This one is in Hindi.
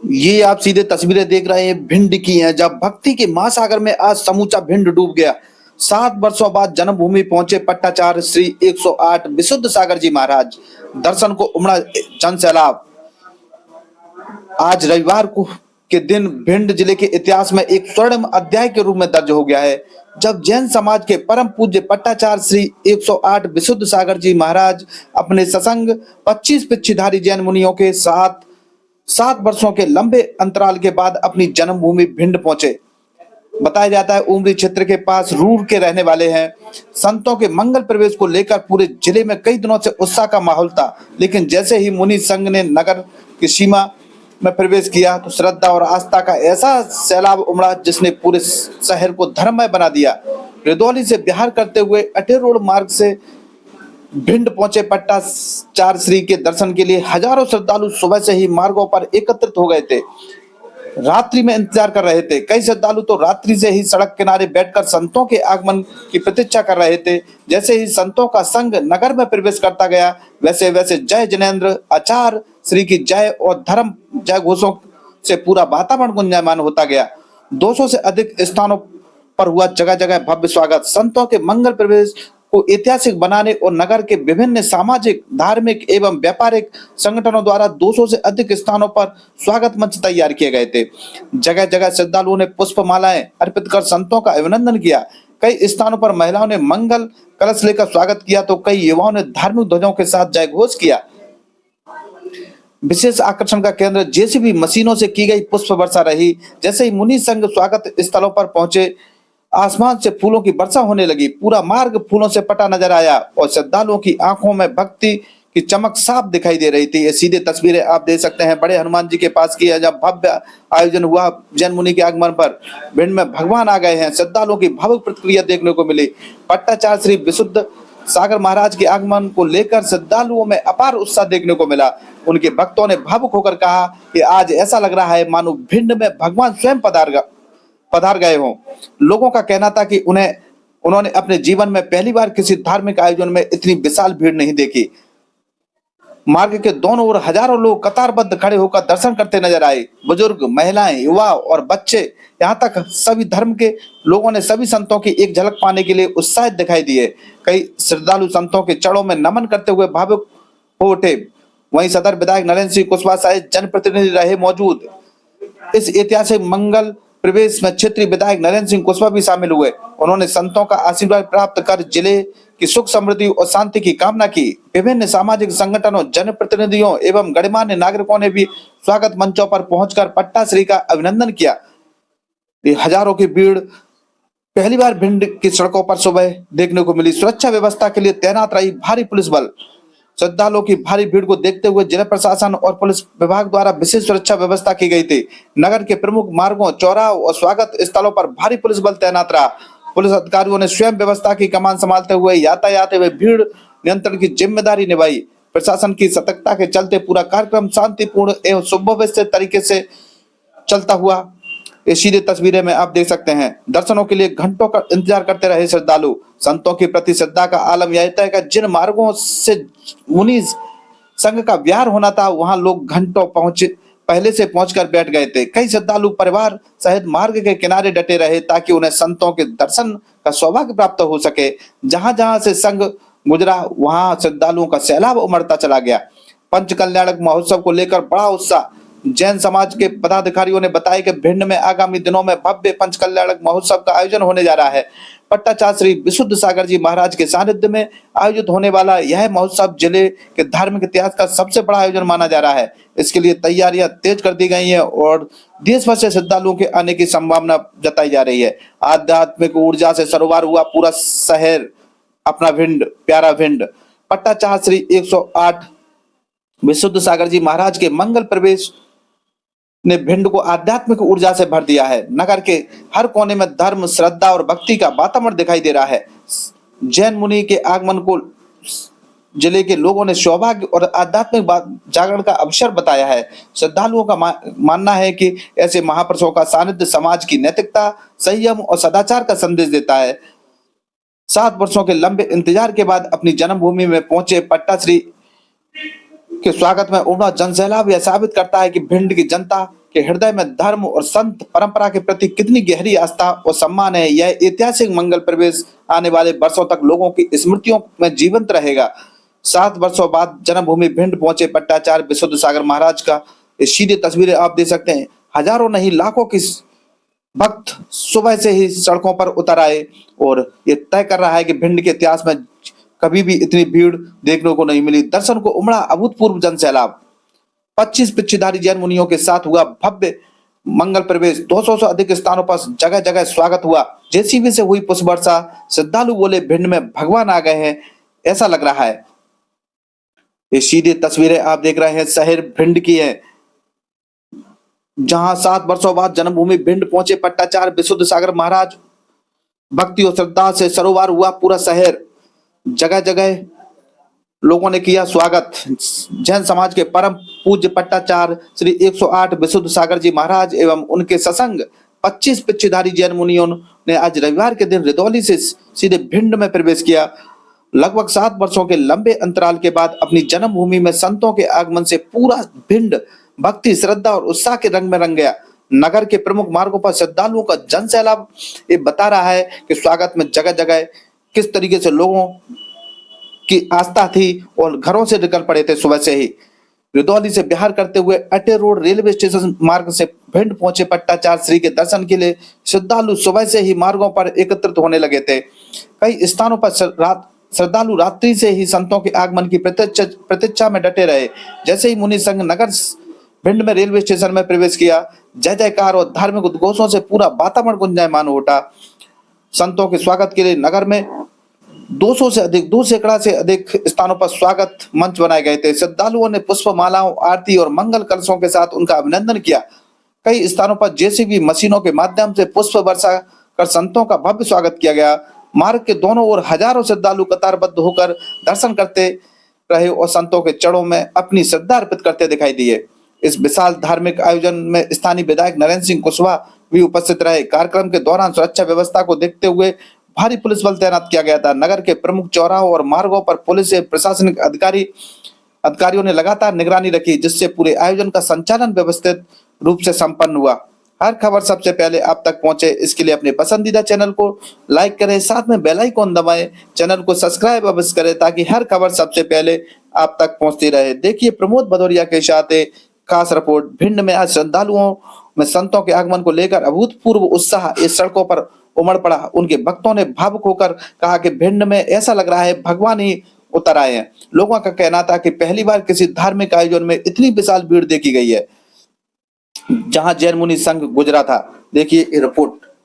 ये आप सीधे तस्वीरें देख रहे हैं भिंड की हैं, जब भक्ति के महासागर में आज समूचा भिंड डूब गया। 7 वर्षों बाद जन्मभूमि पहुंचे पट्टाचार्य श्री 108 विशुद्ध सागर जी महाराज। दर्शन को उमड़ा जन सैलाब। आज रविवार को के दिन भिंड जिले के इतिहास में एक स्वर्णिम अध्याय के रूप में दर्ज हो गया है, जब जैन समाज के परम पूज्य पट्टाचार्य श्री 108 विशुद्ध सागर जी महाराज अपने सत्संग 25 पिच्छीधारी जैन मुनियों के साथ 7 वर्षों के लंबे अंतराल के बाद अपनी जन्मभूमि भिंड पहुंचे। बताया जाता है उमरी क्षेत्र के पास रूर के रहने वाले हैं। संतों के मंगल प्रवेश को लेकर पूरे जिले में कई दिनों से उत्साह का माहौल था, लेकिन जैसे ही मुनि संघ ने नगर की सीमा में प्रवेश किया तो श्रद्धा और आस्था का ऐसा सैलाब उमड़ा जिसने पूरे शहर को धर्ममय बना दिया। रुदौली से बिहार करते हुए अटेर रोड मार्ग से भिंड पहुंचे पट्टाचार्य श्री के दर्शन के लिए हजारों श्रद्धालु सुबह से ही मार्गों पर एकत्रित हो गए थे, रात्रि में इंतजार कर रहे थे। कई श्रद्धालु तो रात्रि से ही सड़क किनारे बैठकर संतों के आगमन की प्रतीक्षा कर रहे थे। जैसे ही संतों का संघ नगर में प्रवेश करता गया, वैसे वैसे जय जिनेन्द्र आचार्य श्री की जय और धर्म जय घोषों से पूरा वातावरण गुंजायमान होता गया। 200 से अधिक स्थानों पर हुआ जगह जगह भव्य स्वागत। संतों के मंगल प्रवेश को ऐतिहासिक बनाने और नगर के विभिन्न सामाजिक, धार्मिक एवं व्यापारिक संगठनों द्वारा 200 से अधिक स्थानों पर स्वागत मंच तैयार किए गए थे। जगह जगह श्रद्धालुओं ने पुष्प मालाएं अर्पित कर संतों का अभिनंदन किया। कई स्थानों पर महिलाओं ने मंगल कलश लेकर स्वागत किया तो कई युवाओं ने धार्मिक ध्वजों के साथ जय घोष किया। विशेष आकर्षण का केंद्र जेसीबी मशीनों से की गई पुष्प वर्षा रही। जैसे ही मुनि संघ स्वागत स्थलों पर पहुंचे, आसमान से फूलों की वर्षा होने लगी। पूरा मार्ग फूलों से पटा नजर आया और श्रद्धालुओं की आंखों में भक्ति की चमक साफ दिखाई दे रही थी। ये सीधे तस्वीरें आप देख सकते हैं बड़े हनुमान जी के पास की है, जब भव्य आयोजन हुआ जैन मुनि के आगमन पर। भिंड में भगवान आ गए हैं। श्रद्धालुओं की भावुक प्रतिक्रिया देखने को मिली। पट्टाचार्य श्री विशुद्ध सागर महाराज के आगमन को लेकर श्रद्धालुओं में अपार उत्साह देखने को मिला। उनके भक्तों ने भावुक होकर कहा कि आज ऐसा लग रहा है मानो भिंड में भगवान स्वयं पधार गए हों। लोगों का कहना था कि उन्होंने अपने जीवन में पहली बार किसी धार्मिक आयोजन में इतनी विशाल भीड़ नहीं देखी। मार्ग के दोनों ओर हजारों लोग कतारबद्ध खड़े होकर दर्शन करते नजर आए। बुजुर्ग, महिलाएं, युवा और बच्चे, यहाँ तक सभी धर्म के लोगों ने सभी संतों की एक झलक पाने के लिए उत्साहित दिखाई दिए। कई श्रद्धालु संतों के चरणों में नमन करते हुए भावुक हो उठे। वहीं सदर विधायक नरेंद्र सिंह कुशवाहा सहित जनप्रतिनिधि रहे मौजूद। इस ऐतिहासिक मंगल प्रवेश में क्षेत्रीय विधायक नरेंद्र सिंह कुशवाहा भी शामिल हुए। उन्होंने संतों का आशीर्वाद प्राप्त कर जिले की सुख समृद्धि और शांति की कामना की। विभिन्न सामाजिक संगठनों, जनप्रतिनिधियों एवं गणमान्य नागरिकों ने भी स्वागत मंचों पर पहुंचकर पट्टाश्री का अभिनंदन किया। हजारों की भीड़ पहली बार भिंड की सड़कों पर सुबह देखने को मिली। सुरक्षा व्यवस्था के लिए तैनात रही भारी पुलिस बल। श्रद्धालुओं की भारी भीड़ को देखते हुए जिला प्रशासन और पुलिस विभाग द्वारा विशेष सुरक्षा व्यवस्था की गई थी। नगर के प्रमुख मार्गों, चौराहों और स्वागत स्थलों पर भारी पुलिस बल तैनात रहा। पुलिस अधिकारियों ने स्वयं व्यवस्था की कमान संभालते हुए यातायात एवं भीड़ नियंत्रण की जिम्मेदारी निभाई। प्रशासन की सतर्कता के चलते पूरा कार्यक्रम शांतिपूर्ण एवं सुव्यवस्थित तरीके से चलता हुआ। ये सीधे तस्वीरें में आप देख सकते हैं। दर्शनों के लिए घंटों का इंतजार करते रहे श्रद्धालु। संतों की प्रति श्रद्धा का आलम यह था कि जिन मार्गों से मुनि संघ का विहार होना था, वहां लोग घंटों पहले से पहुंचकर बैठ गए थे। कई श्रद्धालु परिवार सहित मार्ग के किनारे डटे रहे ताकि उन्हें संतों के दर्शन का सौभाग्य प्राप्त हो सके। जहां जहां से संघ गुजरा, वहां श्रद्धालुओं का सैलाब उमड़ता चला गया। पंच कल्याणक महोत्सव को लेकर बड़ा उत्साह। जैन समाज के पदाधिकारियों ने बताया कि भिंड में आगामी दिनों में भव्य पंच कल्याणक महोत्सव का आयोजन होने जा रहा है। पट्टाचार्य श्री विशुद्ध सागर जी महाराज के सानिध्य में आयोजित होने वाला यह महोत्सव जिले के धार्मिक इतिहास का सबसे बड़ा आयोजन माना जा रहा है। इसके लिए तैयारियां तेज कर दी गई हैं और देश भर से श्रद्धालुओं के आने की संभावना जताई जा रही है। आध्यात्मिक ऊर्जा से सरोवर हुआ पूरा शहर अपना भिंड, प्यारा भिंड। पट्टाचार्य श्री 108 विशुद्ध सागर जी महाराज के मंगल प्रवेश ने भिंड को आध्यात्मिक ऊर्जा से भर दिया है। नगर के हर कोने में धर्म, श्रद्धा और भक्ति का वातावरण दिखाई दे रहा है। जैन मुनि के आगमन को जिले के लोगों ने सौभाग्य और आध्यात्मिक जागरण का अवसर बताया है। श्रद्धालुओं का मानना है कि ऐसे महापुरुषों का सानिध्य समाज की नैतिकता, संयम और सदाचार का संदेश देता है। 7 वर्षों के लंबे इंतजार के बाद अपनी जन्मभूमि में पहुंचे पट्टाश्री के स्वागत में उमड़ा जनसैलाब यह साबित करता है कि भिंड की जनता के हृदय में धर्म और संत परंपरा के प्रति कितनी गहरी आस्था और सम्मान है। यह ऐतिहासिक मंगल प्रवेश आने वाले वर्षों तक लोगों की स्मृतियों में जीवंत रहेगा। 7 वर्षों बाद जन्मभूमि भिंड पहुंचे पट्टाचार्य विशुद्ध सागर महाराज का ये सीधी तस्वीरें आप देख सकते हैं। हजारों नहीं लाखों की भक्त सुबह से ही सड़कों पर उतर आए और ये तय कर रहा है कि भिंड के इतिहास में कभी भी इतनी भीड़ देखने को नहीं मिली। दर्शन को उमड़ा अभूतपूर्व जन सैलाब। 25 पिच्छधारी जैन मुनियों के साथ हुआ भव्य मंगल प्रवेश। 200 से अधिक स्थानों पर जगह जगह स्वागत हुआ। जेसीबी से हुई पुष्प वर्षा। श्रद्धालु बोले भिंड में भगवान आ गए हैं, ऐसा लग रहा है। ये सीधी तस्वीरें आप देख रहे हैं शहर भिंड की है, जहां 7 वर्षों बाद जन्मभूमि भिंड पहुंचे पट्टाचार्य विशुद्ध सागर महाराज। भक्ति और श्रद्धा से सरोवर हुआ पूरा शहर। जगह जगह लोगों ने किया स्वागत। जैन समाज के परम पूज्य पट्टाचार्य श्री 108 विशुद्ध सागर जी महाराज एवं उनके सत्संग 25 पिच्छधारी जैन मुनियों ने आज रविवार के दिन रिदौली से सीधे भिंड में प्रवेश किया। लगभग 7 वर्षों के लंबे अंतराल के बाद अपनी जन्मभूमि में संतों के आगमन से पूरा भिंड भक्ति, श्रद्धा और उत्साह के रंग में रंग गया। नगर के प्रमुख मार्गों पर श्रद्धालुओं का जन सैलाब ये बता रहा है कि स्वागत में जगह जगह किस तरीके से लोगों की आस्था थी और घरों से निकल पड़े थे। सुबह से ही रिदौली से बिहार करते हुए अटे रोड रेलवे स्टेशन मार्ग से भिंड पहुंचे पट्टाचार्य श्री के दर्शन के लिए श्रद्धालु सुबह से ही मार्गों पर एकत्रित होने लगे थे। कई स्थानों पर श्रद्धालु रात्रि से ही संतों के आगमन की प्रतीक्षा में डटे रहे। जैसे ही मुनि संघ नगर भिंड में रेलवे स्टेशन में प्रवेश किया, जय जयकार और धार्मिक उद्घोषों से पूरा वातावरण गुंजायमान हो उठा। संतों के स्वागत के लिए नगर में 200 से अधिक स्थानों पर स्वागत मंच बनाए गए थे। श्रद्धालुओं ने पुष्प मालाओं, आरती और मंगल कलशों के साथ उनका अभिनंदन किया। कई स्थानों पर जेसीबी मशीनों के माध्यम से पुष्प वर्षा कर संतों का भव्य स्वागत किया गया। मार्ग के दोनों ओर हजारों श्रद्धालु कतारबद्ध होकर दर्शन करते रहे और संतों के चरणों में अपनी श्रद्धा अर्पित करते दिखाई दिए। इस विशाल धार्मिक आयोजन में स्थानीय विधायक नरेंद्र सिंह कुशवाहा भी उपस्थित रहे। कार्यक्रम के दौरान सुरक्षा व्यवस्था को देखते हुए भारी पुलिस बल तैनात किया गया था। नगर के प्रमुख चौराहों और मार्गों पर पुलिस से प्रशासनिक अधिकारियों ने लगातार निगरानी रखी, जिससे पूरे आयोजन का संचालन व्यवस्थित रूप से संपन्न हुआ। हर खबर सबसे पहले आप तक पहुंचे, इसके लिए अपने पसंदीदा चैनल को लाइक करें, साथ में बेल आइकन दबाएं, चैनल को सब्सक्राइब अवश्य करें ताकि हर खबर सबसे पहले आप तक पहुंचती रहे। देखिए प्रमोद भदौरिया के साथ खास रिपोर्ट। भिंड में आज श्रद्धालुओं में संतों के आगमन को लेकर अभूतपूर्व उत्साह इस सड़कों पर उमड़ पड़ा। उनके भक्तों ने भावुक होकर कहा कि भिंड में ऐसा लग रहा है भगवान ही उतर आए हैं। लोगों का कहना था कि पहली बार किसी धार्मिक आयोजन में इतनी विशाल भीड़ देखी गई है जहां जैन मुनि संघ गुजरा था। देखिए रिपोर्ट।